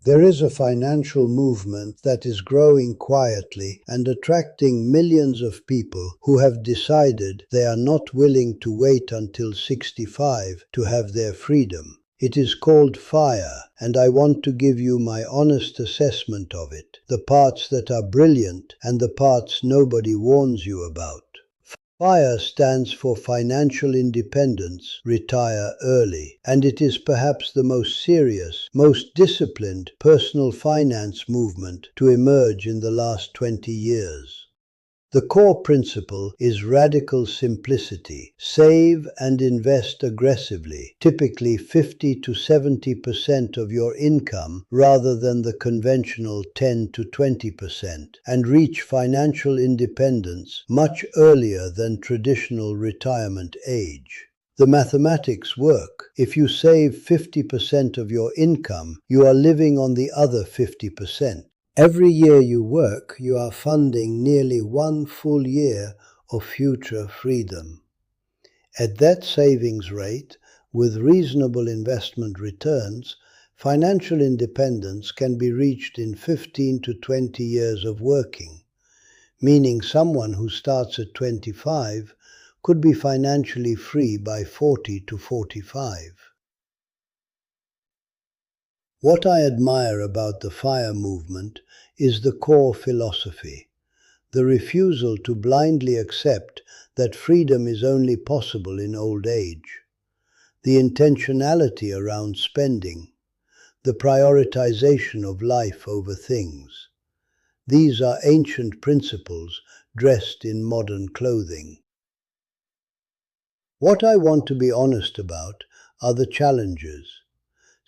There is a financial movement that is growing quietly and attracting millions of people who have decided they are not willing to wait until 65 to have their freedom. It is called FIRE, and I want to give you my honest assessment of it, the parts that are brilliant and the parts nobody warns you about. FIRE stands for Financial Independence, Retire Early, and it is perhaps the most serious, most disciplined personal finance movement to emerge in the last 20 years. The core principle is radical simplicity. Save and invest aggressively, typically 50 to 70% of your income rather than the conventional 10 to 20%, and reach financial independence much earlier than traditional retirement age. The mathematics work. If you save 50% of your income, you are living on the other 50%. Every year you work, you are funding nearly 1 full year of future freedom. At that savings rate, with reasonable investment returns, financial independence can be reached in 15 to 20 years of working, meaning someone who starts at 25 could be financially free by 40 to 45. What I admire about the FIRE movement is the core philosophy, the refusal to blindly accept that freedom is only possible in old age, the intentionality around spending, the prioritization of life over things. These are ancient principles dressed in modern clothing. What I want to be honest about are the challenges.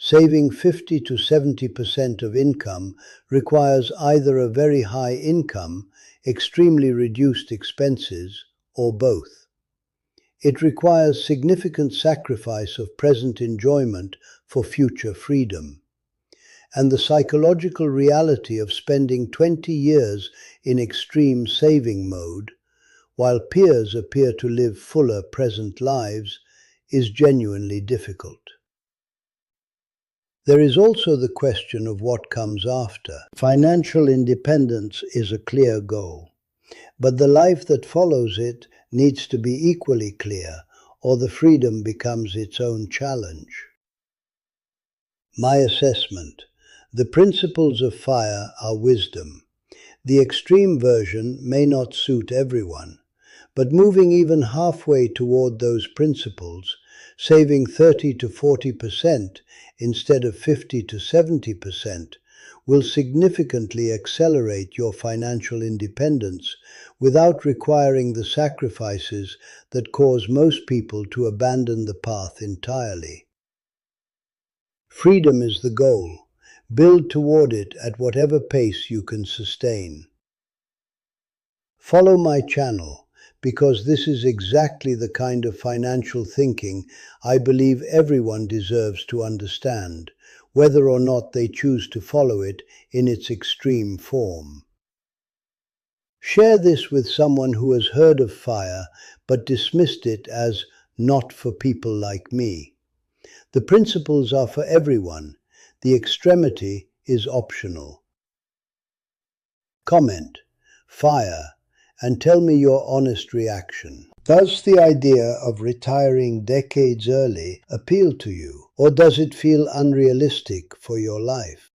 Saving 50 to 70% of income requires either a very high income, extremely reduced expenses, or both. It requires significant sacrifice of present enjoyment for future freedom. And the psychological reality of spending 20 years in extreme saving mode, while peers appear to live fuller present lives, is genuinely difficult. There is also the question of what comes after. Financial independence is a clear goal, but the life that follows it needs to be equally clear, or the freedom becomes its own challenge. My assessment: the principles of FIRE are wisdom. The extreme version may not suit everyone, but moving even halfway toward those principles, saving 30 to 40% instead of 50 to 70%, will significantly accelerate your financial independence without requiring the sacrifices that cause most people to abandon the path entirely. Freedom is the goal. Build toward it at whatever pace you can sustain. Follow my channel, because this is exactly the kind of financial thinking I believe everyone deserves to understand, whether or not they choose to follow it in its extreme form. Share this with someone who has heard of FIRE but dismissed it as not for people like me. The principles are for everyone. The extremity is optional. Comment, FIRE, and tell me your honest reaction. Does the idea of retiring decades early appeal to you, or does it feel unrealistic for your life?